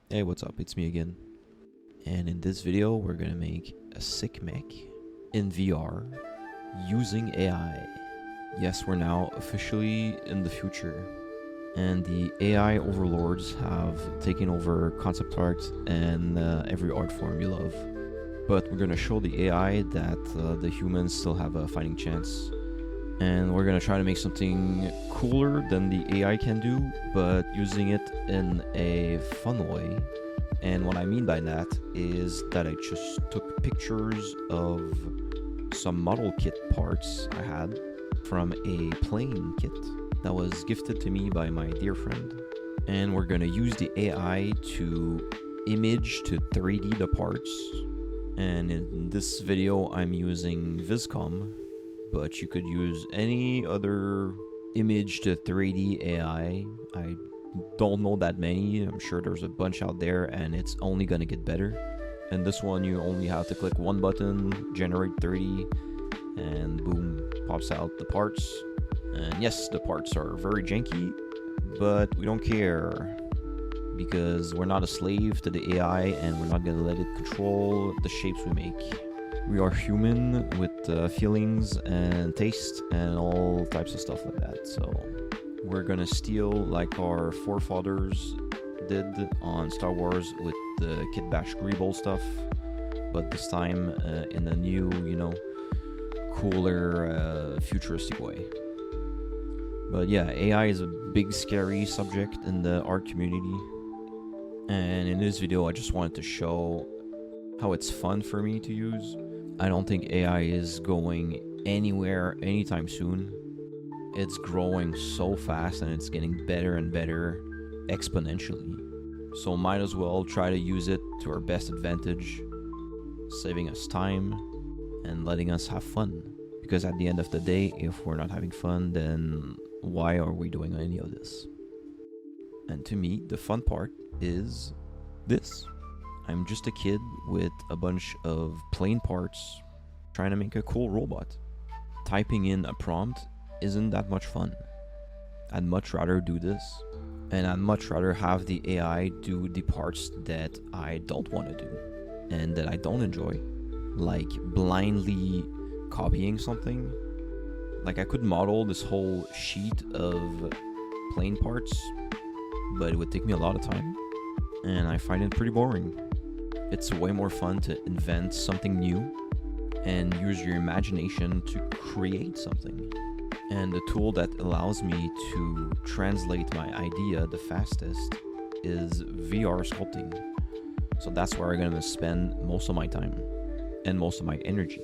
Hey, what's up? It's me again. And in this video, we're gonna make a sick mech in VR using AI. Yes, we're now officially in the future, and the AI overlords have taken over concept art and every art form you love. But we're gonna show the AI that the humans still have a fighting chance. And we're gonna try to make something cooler than the AI can do, but using it in a fun way. And what I mean by that is that I just took pictures of some model kit parts I had from a plane kit that was gifted to me by my dear friend. And we're gonna use the AI to image to 3D the parts. And in this video, I'm using Viscom, but you could use any other image to 3D AI. I don't know that many. I'm sure there's a bunch out there, and it's only gonna get better. And this one, you only have to click one button, generate 3D, and boom, pops out the parts. And yes, the parts are very janky, but we don't care, because we're not a slave to the AI, and we're not gonna let it control the shapes we make. We are human with feelings and taste and all types of stuff like that. So we're gonna steal like our forefathers did on Star Wars with the Kitbashing stuff, but this time in a new, cooler, futuristic way. But yeah, AI is a big, scary subject in the art community. And in this video, I just wanted to show how it's fun for me to use. I don't think AI is going anywhere anytime soon. It's growing so fast and it's getting better and better exponentially. So might as well try to use it to our best advantage, saving us time and letting us have fun. Because at the end of the day, if we're not having fun, then why are we doing any of this? And to me, the fun part is this. I'm just a kid with a bunch of plain parts trying to make a cool robot. Typing in a prompt isn't that much fun. I'd much rather do this, and I'd much rather have the AI do the parts that I don't want to do and that I don't enjoy, like blindly copying something. Like I could model this whole sheet of plain parts, but it would take me a lot of time, and I find it pretty boring. It's way more fun to invent something new and use your imagination to create something. And the tool that allows me to translate my idea the fastest is VR sculpting. So that's where I'm gonna spend most of my time and most of my energy.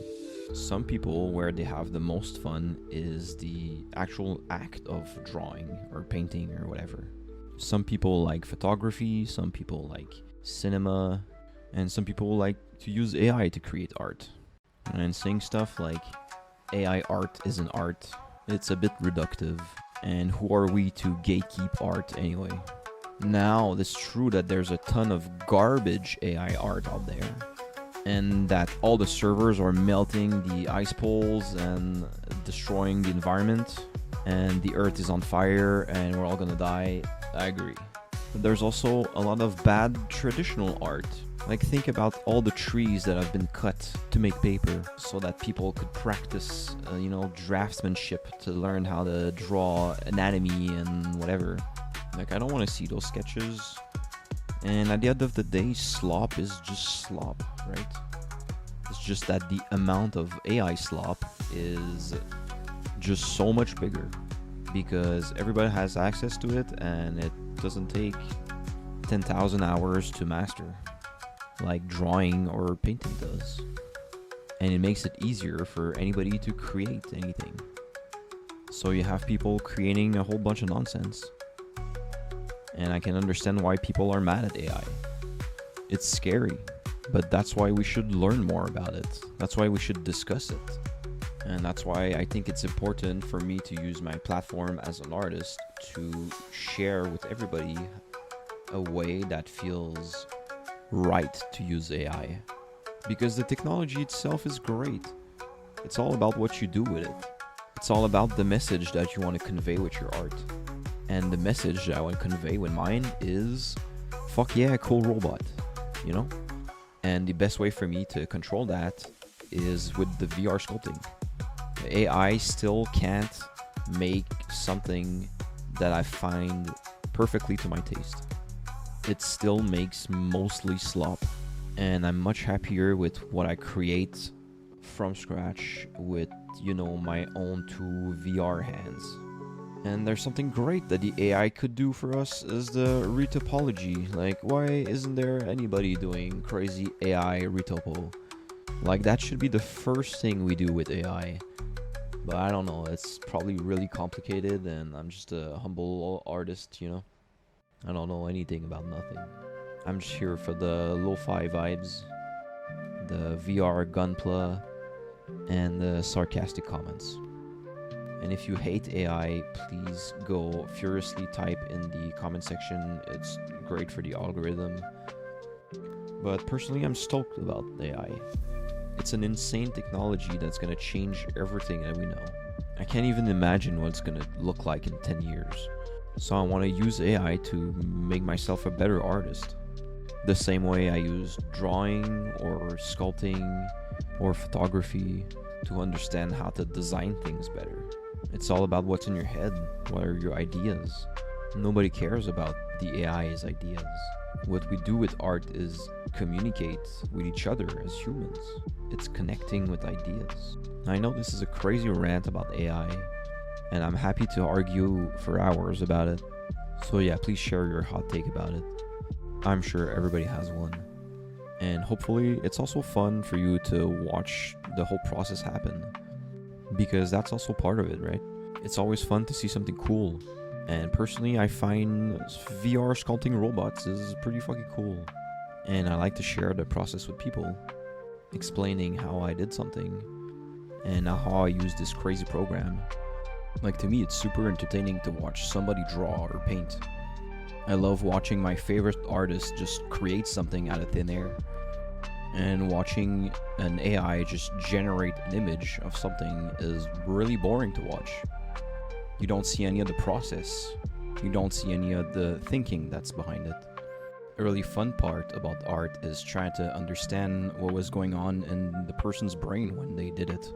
Some people, where they have the most fun is the actual act of drawing or painting or whatever. Some people like photography, some people like cinema, and some people like to use AI to create art. And saying stuff like AI art isn't art, it's a bit reductive. And who are we to gatekeep art anyway? Now, it's true that there's a ton of garbage AI art out there, and that all the servers are melting the ice poles and destroying the environment, and the earth is on fire and we're all gonna die. I agree. But there's also a lot of bad traditional art. Like think about all the trees that have been cut to make paper so that people could practice, draftsmanship to learn how to draw anatomy and whatever. Like I don't want to see those sketches. And at the end of the day, slop is just slop, right? It's just that the amount of AI slop is just so much bigger because everybody has access to it and it doesn't take 10,000 hours to master like drawing or painting does. And it makes it easier for anybody to create anything. So you have people creating a whole bunch of nonsense. And I can understand why people are mad at AI. It's scary, but that's why we should learn more about it. That's why we should discuss it. And that's why I think it's important for me to use my platform as an artist to share with everybody a way that feels right to use AI. Because the technology itself is great. It's all about what you do with it. It's all about the message that you want to convey with your art. And the message that I want to convey with mine is fuck yeah, cool robot, you know? And the best way for me to control that is with the VR sculpting. The AI still can't make something that I find perfectly to my taste. It still makes mostly slop, and I'm much happier with what I create from scratch with, my own two VR hands. And there's something great that the AI could do for us is the retopology. Like, why isn't there anybody doing crazy AI retopo? Like, that should be the first thing we do with AI. But I don't know, it's probably really complicated, and I'm just a humble artist, I don't know anything about nothing. I'm just here for the lo-fi vibes, the VR gunpla, and the sarcastic comments. And if you hate AI, please go furiously type in the comment section. It's great for the algorithm. But personally, I'm stoked about AI. It's an insane technology that's going to change everything that we know. I can't even imagine what it's going to look like in 10 years. So I want to use AI to make myself a better artist. The same way I use drawing or sculpting or photography to understand how to design things better. It's all about what's in your head. What are your ideas? Nobody cares about the AI's ideas. What we do with art is communicate with each other as humans. It's connecting with ideas. I know this is a crazy rant about AI, and I'm happy to argue for hours about it. So yeah, please share your hot take about it. I'm sure everybody has one. And hopefully it's also fun for you to watch the whole process happen. Because that's also part of it, right? It's always fun to see something cool. And personally, I find VR sculpting robots is pretty fucking cool. And I like to share the process with people, explaining how I did something and how I use this crazy program. Like, to me, it's super entertaining to watch somebody draw or paint. I love watching my favorite artist just create something out of thin air. And watching an AI just generate an image of something is really boring to watch. You don't see any of the process. You don't see any of the thinking that's behind it. A really fun part about art is trying to understand what was going on in the person's brain when they did it.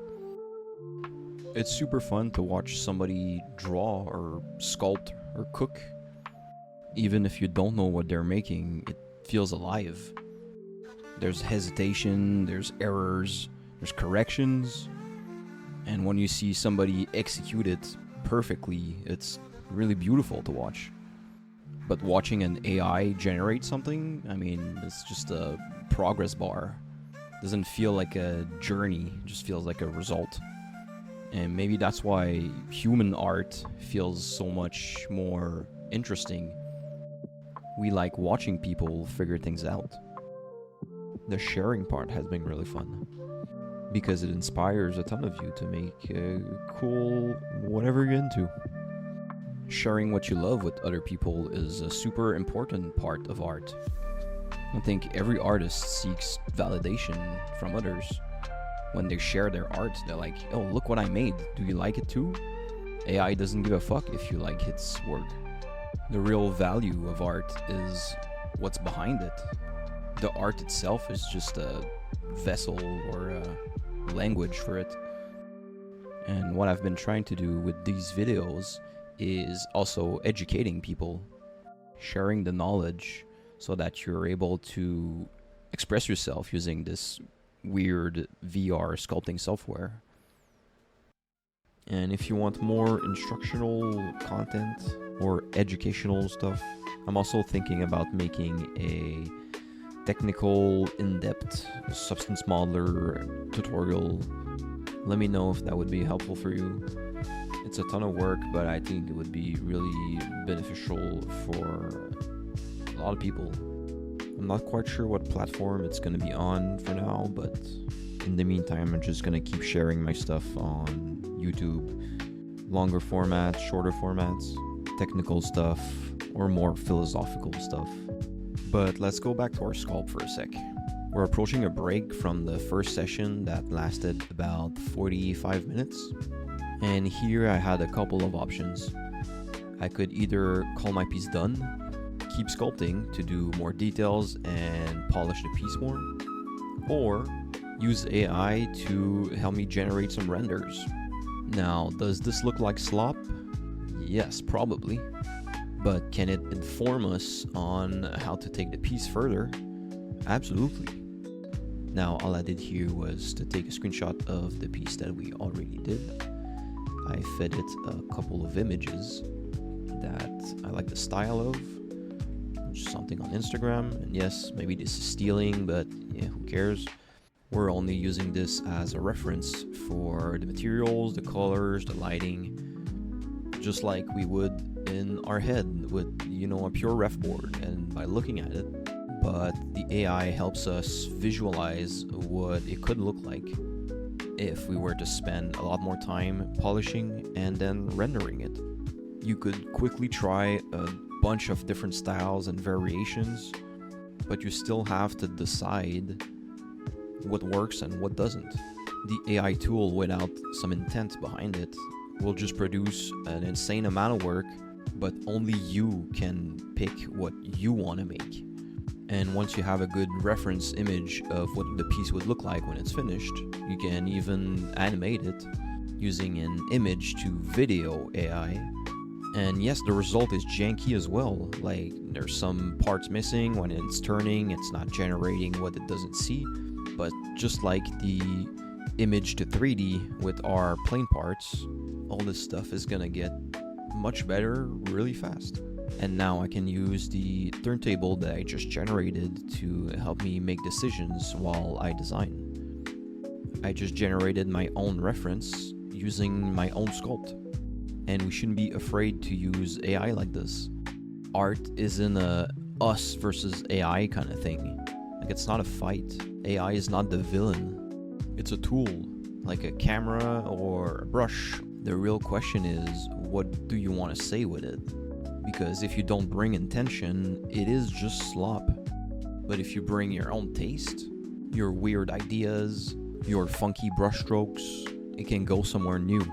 It's super fun to watch somebody draw or sculpt or cook. Even if you don't know what they're making, it feels alive. There's hesitation, there's errors, there's corrections. And when you see somebody execute it perfectly, it's really beautiful to watch. But watching an AI generate something, it's just a progress bar. It doesn't feel like a journey, it just feels like a result. And maybe that's why human art feels so much more interesting. We like watching people figure things out. The sharing part has been really fun because it inspires a ton of you to make cool whatever you're into. Sharing what you love with other people is a super important part of art. I think every artist seeks validation from others. When they share their art, they're like, oh, look what I made. Do you like it too? AI doesn't give a fuck if you like its work. The real value of art is what's behind it. The art itself is just a vessel or a language for it. And what I've been trying to do with these videos is also educating people, sharing the knowledge so that you're able to express yourself using this weird VR sculpting software. And if you want more instructional content or educational stuff, I'm also thinking about making a technical, in-depth substance modeler tutorial. Let me know if that would be helpful for you. It's a ton of work, but I think it would be really beneficial for a lot of people. I'm not quite sure what platform it's going to be on for now, but in the meantime, I'm just going to keep sharing my stuff on YouTube. Longer formats, shorter formats, technical stuff, or more philosophical stuff. But let's go back to our sculpt for a sec. We're approaching a break from the first session that lasted about 45 minutes. And here I had a couple of options. I could either call my piece done, keep sculpting to do more details and polish the piece more, or use AI to help me generate some renders. Now, does this look like slop? Yes, probably. But can it inform us on how to take the piece further? Absolutely. Now, all I did here was to take a screenshot of the piece that we already did. I fed it a couple of images that I like the style of, something on Instagram, and yes, maybe this is stealing, but yeah, who cares? We're only using this as a reference for the materials, the colors, the lighting, just like we would in our head with, a pure ref board and by looking at it. But the AI helps us visualize what it could look like if we were to spend a lot more time polishing and then rendering it. You could quickly try a bunch of different styles and variations, but you still have to decide what works and what doesn't. The AI tool, without some intent behind it, will just produce an insane amount of work, but only you can pick what you want to make. And once you have a good reference image of what the piece would look like when it's finished, you can even animate it using an image to video AI. And yes, the result is janky as well. Like, there's some parts missing. When it's turning, it's not generating what it doesn't see. But just like the image to 3D with our plane parts, all this stuff is gonna get much better really fast. And now I can use the turntable that I just generated to help me make decisions while I design. I just generated my own reference using my own sculpt. And we shouldn't be afraid to use AI like this. Art isn't a us versus AI kind of thing. Like, it's not a fight. AI is not the villain. It's a tool, like a camera or a brush. The real question is, what do you want to say with it? Because if you don't bring intention, it is just slop. But if you bring your own taste, your weird ideas, your funky brushstrokes, it can go somewhere new.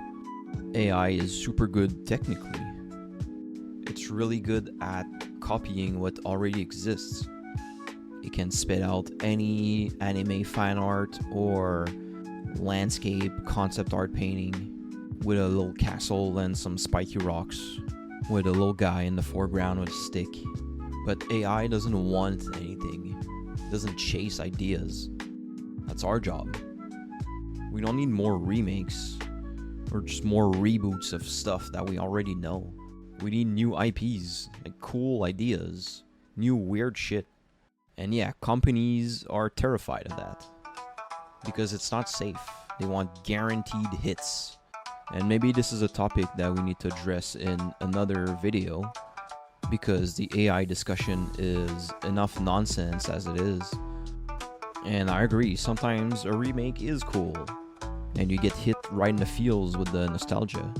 AI is super good technically. It's really good at copying what already exists. It can spit out any anime fan art or landscape concept art painting with a little castle and some spiky rocks, with a little guy in the foreground with a stick. But AI doesn't want anything. It doesn't chase ideas. That's our job. We don't need more remakes or just more reboots of stuff that we already know. We need new IPs, like cool ideas, new weird shit. And yeah, companies are terrified of that because it's not safe. They want guaranteed hits. And maybe this is a topic that we need to address in another video, because the AI discussion is enough nonsense as it is. And I agree, sometimes a remake is cool and you get hit right in the feels with the nostalgia.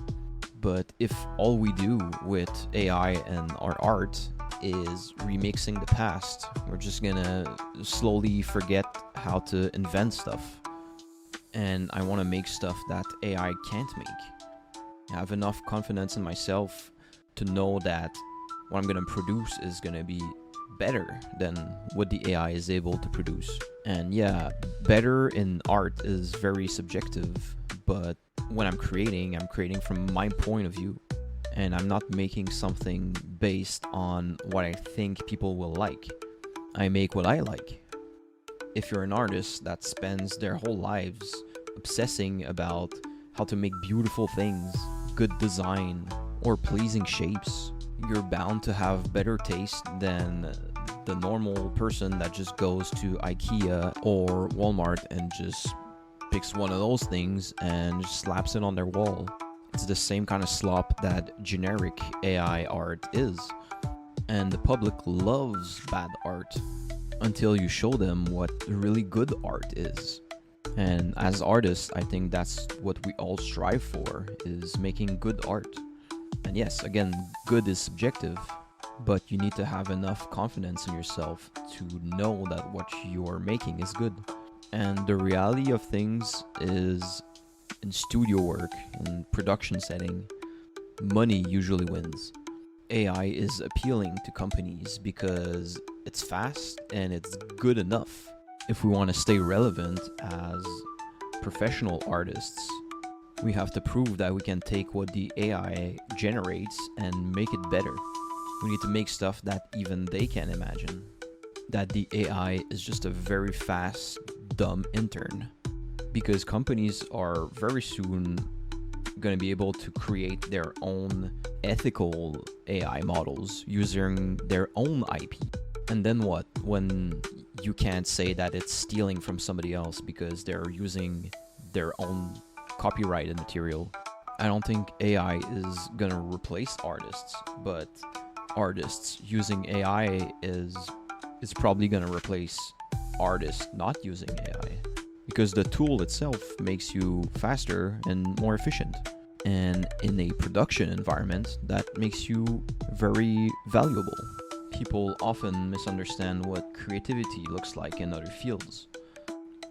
But if all we do with AI and our art is remixing the past, we're just gonna slowly forget how to invent stuff. And I want to make stuff that AI can't make. I have enough confidence in myself to know that what I'm gonna produce is gonna be better than what the AI is able to produce. And yeah, better in art is very subjective, but when I'm creating from my point of view, and I'm not making something based on what I think people will like. I make what I like. If you're an artist that spends their whole lives obsessing about how to make beautiful things, good design, or pleasing shapes, you're bound to have better taste than the normal person that just goes to IKEA or Walmart and just picks one of those things and just slaps it on their wall. It's the same kind of slop that generic AI art is. And the public loves bad art until you show them what really good art is. And as artists, I think that's what we all strive for, is making good art. And yes, again, good is subjective, but you need to have enough confidence in yourself to know that what you're making is good. And the reality of things is, in studio work and production setting, money usually wins. AI is appealing to companies because it's fast and it's good enough. If we want to stay relevant as professional artists, we have to prove that we can take what the AI generates and make it better. We need to make stuff that even they can imagine. That the AI is just a very fast, dumb intern. Because companies are very soon going to be able to create their own ethical AI models using their own IP. And then what? When you can't say that it's stealing from somebody else because they're using their own copyrighted material. I don't think AI is going to replace artists, but artists using AI is probably going to replace artists not using AI. Because the tool itself makes you faster and more efficient. And in a production environment, that makes you very valuable. People often misunderstand what creativity looks like in other fields.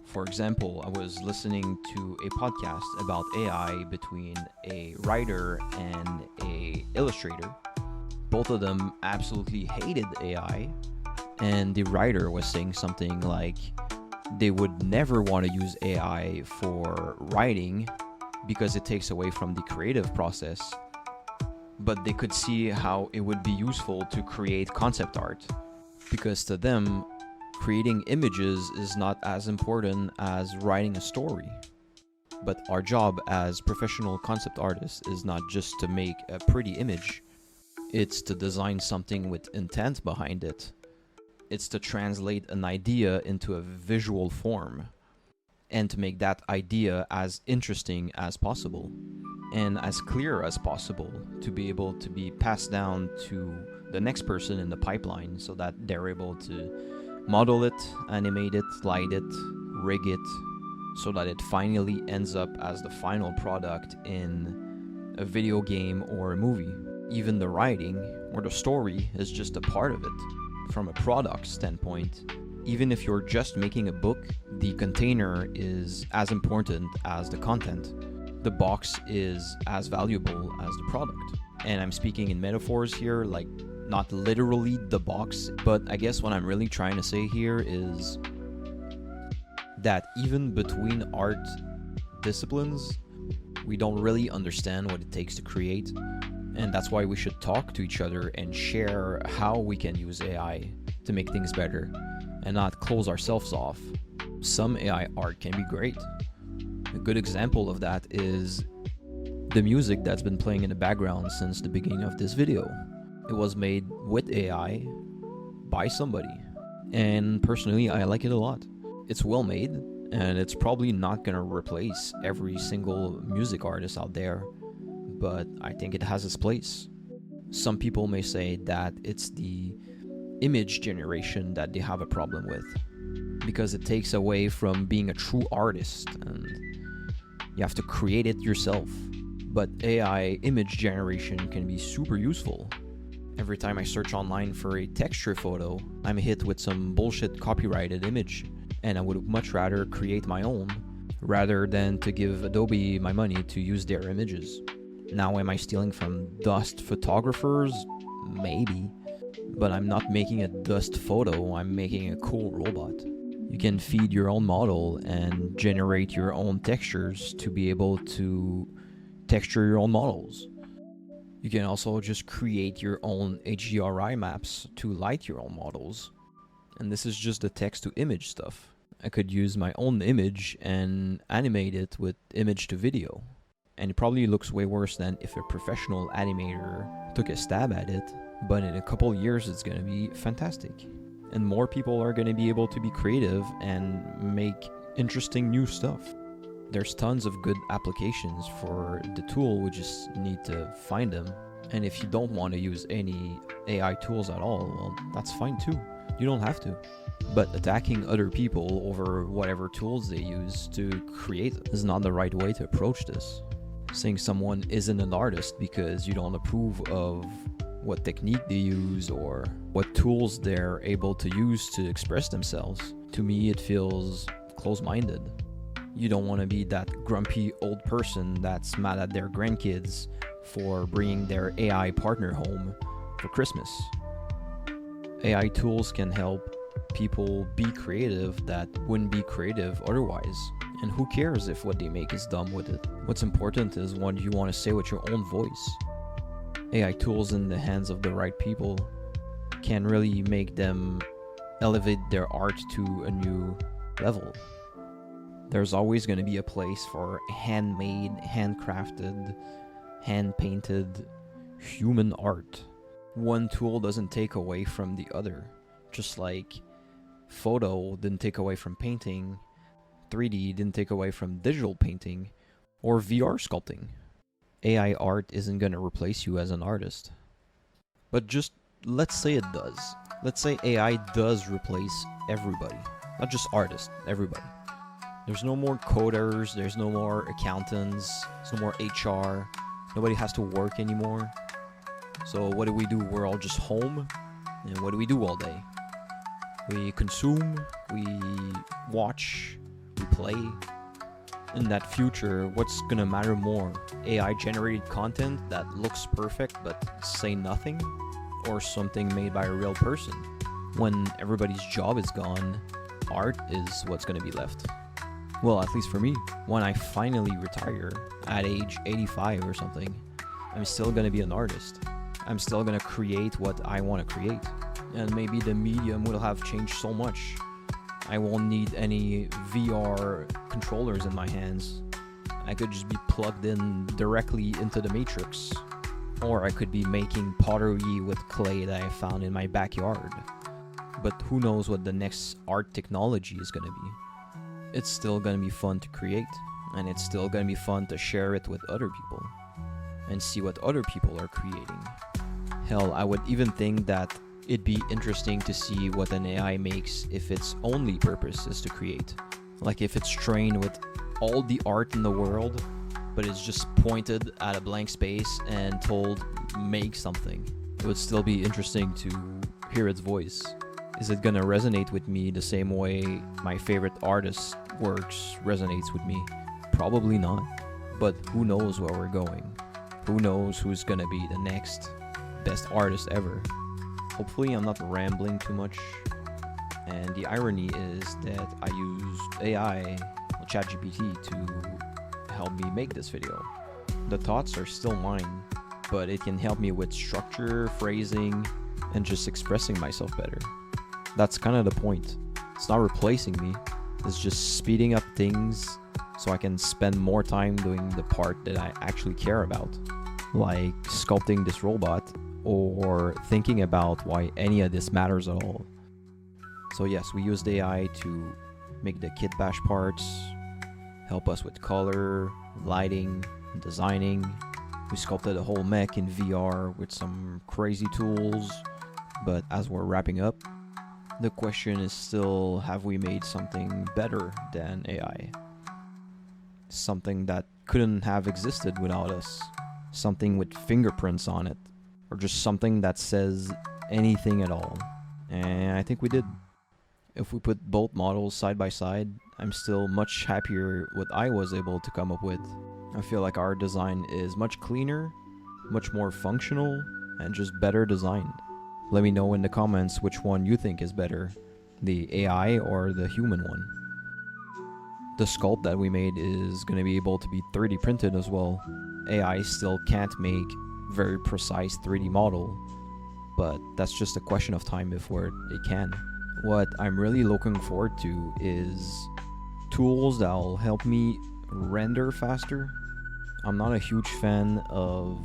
For example, I was listening to a podcast about AI between a writer and an illustrator. Both of them absolutely hated AI, and the writer was saying something like they would never want to use AI for writing because it takes away from the creative process, but they could see how it would be useful to create concept art, because to them, creating images is not as important as writing a story. But our job as professional concept artists is not just to make a pretty image, it's to design something with intent behind it. It's to translate an idea into a visual form and to make that idea as interesting as possible and as clear as possible to be able to be passed down to the next person in the pipeline so that they're able to model it, animate it, light it, rig it, so that it finally ends up as the final product in a video game or a movie. Even the writing or the story is just a part of it. From a product standpoint, even if you're just making a book, the container is as important as the content. The box is as valuable as the product. And I'm speaking in metaphors here, like not literally the box, but I guess what I'm really trying to say here is that even between art disciplines, we don't really understand what it takes to create. And that's why we should talk to each other and share how we can use AI to make things better and not close ourselves off. Some AI art can be great. A good example of that is the music that's been playing in the background since the beginning of this video. It was made with AI by somebody. And personally, I like it a lot. It's well made, and it's probably not gonna replace every single music artist out there, but I think it has its place. Some people may say that it's the image generation that they have a problem with, because it takes away from being a true artist and you have to create it yourself. But AI image generation can be super useful. Every time I search online for a texture photo, I'm hit with some bullshit copyrighted image, and I would much rather create my own rather than to give Adobe my money to use their images. Now, am I stealing from dust photographers? Maybe. But I'm not making a dust photo, I'm making a cool robot. You can feed your own model and generate your own textures to be able to texture your own models. You can also just create your own HDRI maps to light your own models. And this is just the text to image stuff. I could use my own image and animate it with image to video. And it probably looks way worse than if a professional animator took a stab at it, but in a couple of years it's going to be fantastic. And more people are going to be able to be creative and make interesting new stuff. There's tons of good applications for the tool, we just need to find them. And if you don't want to use any AI tools at all, well, that's fine too. You don't have to. But attacking other people over whatever tools they use to create is not the right way to approach this. Saying someone isn't an artist because you don't approve of what technique they use or what tools they're able to use to express themselves, to me it feels close-minded. You don't want to be that grumpy old person that's mad at their grandkids for bringing their AI partner home for Christmas. AI tools can help people be creative that wouldn't be creative otherwise. And who cares if what they make is dumb with it? What's important is what you want to say with your own voice. AI tools in the hands of the right people can really make them elevate their art to a new level. There's always going to be a place for handmade, handcrafted, hand-painted human art. One tool doesn't take away from the other. Just like photo didn't take away from painting, 3D didn't take away from digital painting, or VR sculpting. AI art isn't going to replace you as an artist. But just let's say it does. Let's say AI does replace everybody. Not just artists, everybody. There's no more coders, there's no more accountants, there's no more HR. Nobody has to work anymore. So what do? We're all just home. And what do we do all day? We consume, we watch, we play. In that future, what's gonna matter more? AI generated content that looks perfect but say nothing? Or something made by a real person? When everybody's job is gone, art is what's gonna be left. Well, at least for me. When I finally retire at age 85 or something, I'm still gonna be an artist. I'm still gonna create what I want to create. And maybe the medium will have changed so much. I won't need any VR controllers in my hands. I could just be plugged in directly into the matrix. Or I could be making pottery with clay that I found in my backyard. But who knows what the next art technology is gonna be. It's still gonna be fun to create, and it's still gonna be fun to share it with other people and see what other people are creating. Hell, I would even think that it'd be interesting to see what an AI makes if its only purpose is to create. Like if it's trained with all the art in the world, but it's just pointed at a blank space and told, make something. It would still be interesting to hear its voice. Is it gonna resonate with me the same way my favorite artist's works resonates with me? Probably not. But who knows where we're going? Who knows who's gonna be the next best artist ever? Hopefully I'm not rambling too much. And the irony is that I used AI, ChatGPT, to help me make this video. The thoughts are still mine, but it can help me with structure, phrasing, and just expressing myself better. That's kind of the point. It's not replacing me, it's just speeding up things so I can spend more time doing the part that I actually care about, like sculpting this robot or thinking about why any of this matters at all. So yes, we used AI to make the Kitbash parts, help us with color, lighting, designing. We sculpted a whole mech in VR with some crazy tools, but as we're wrapping up, the question is still, have we made something better than AI? Something that couldn't have existed without us. Something with fingerprints on it. Or just something that says anything at all. And I think we did. If we put both models side by side, I'm still much happier what I was able to come up with. I feel like our design is much cleaner, much more functional, and just better designed. Let me know in the comments which one you think is better, the AI or the human one. The sculpt that we made is going to be able to be 3D printed as well. AI still can't make very precise 3D model, but that's just a question of time before it can. What I'm really looking forward to is tools that'll help me render faster. I'm not a huge fan of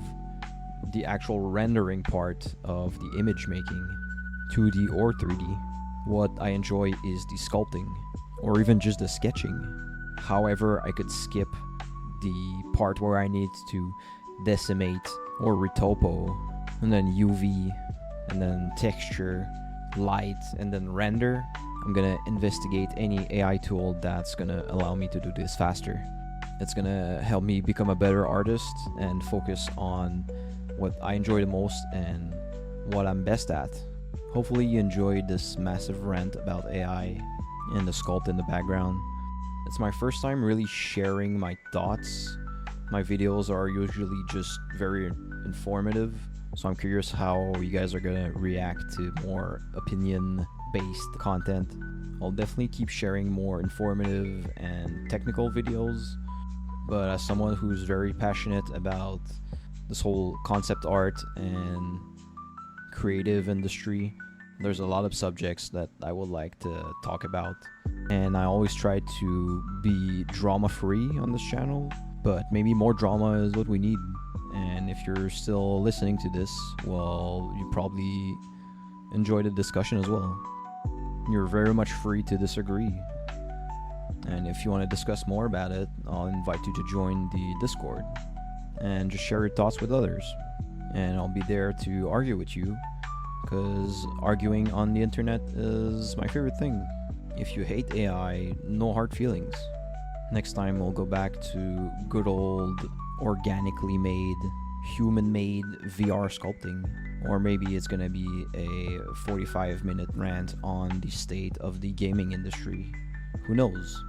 the actual rendering part of the image making, 2D or 3D. What I enjoy is the sculpting, or even just the sketching. However, I could skip the part where I need to decimate or retopo, and then UV, and then texture, light, and then render. I'm gonna investigate any AI tool that's gonna allow me to do this faster. It's gonna help me become a better artist and focus on what I enjoy the most and what I'm best at. Hopefully you enjoyed this massive rant about AI and the sculpt in the background. It's my first time really sharing my thoughts. My videos are usually just very informative, So I'm curious how you guys are gonna react to more opinion-based content. I'll definitely keep sharing more informative and technical videos, but as someone who's very passionate about this whole concept art and creative industry, there's a lot of subjects that I would like to talk about. And I always try to be drama-free on this channel, but maybe more drama is what we need. And if you're still listening to this, well, you probably enjoy the discussion as well. You're very much free to disagree. And if you want to discuss more about it, I'll invite you to join the Discord and just share your thoughts with others. And I'll be there to argue with you, because arguing on the internet is my favorite thing. If you hate AI, no hard feelings. Next time we'll go back to good old organically made, human-made VR sculpting. Or maybe it's gonna be a 45-minute rant on the state of the gaming industry. Who knows?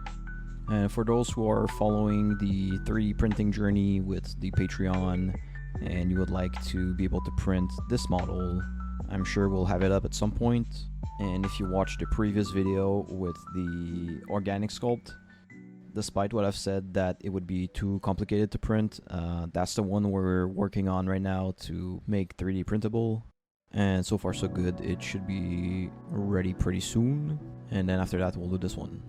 And for those who are following the 3D printing journey with the Patreon, and you would like to be able to print this model, I'm sure we'll have it up at some point. And if you watched the previous video with the organic sculpt, despite what I've said that it would be too complicated to print, that's the one we're working on right now to make 3D printable. And so far so good. It should be ready pretty soon. And then after that we'll do this one.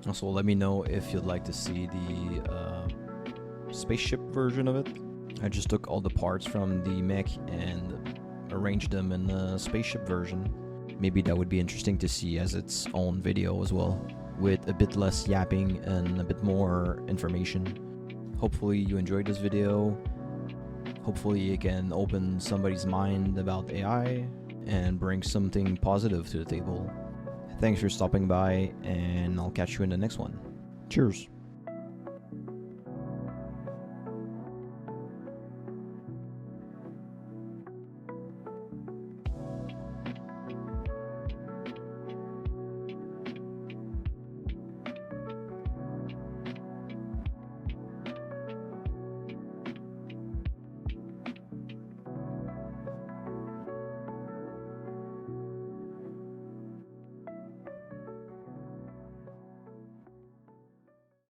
Also, let me know if you'd like to see the spaceship version of it. I just took all the parts from the mech and arranged them in a spaceship version. Maybe that would be interesting to see as its own video as well, with a bit less yapping and a bit more information. Hopefully you enjoyed this video. Hopefully it can open somebody's mind about AI and bring something positive to the table. Thanks for stopping by, and I'll catch you in the next one. Cheers.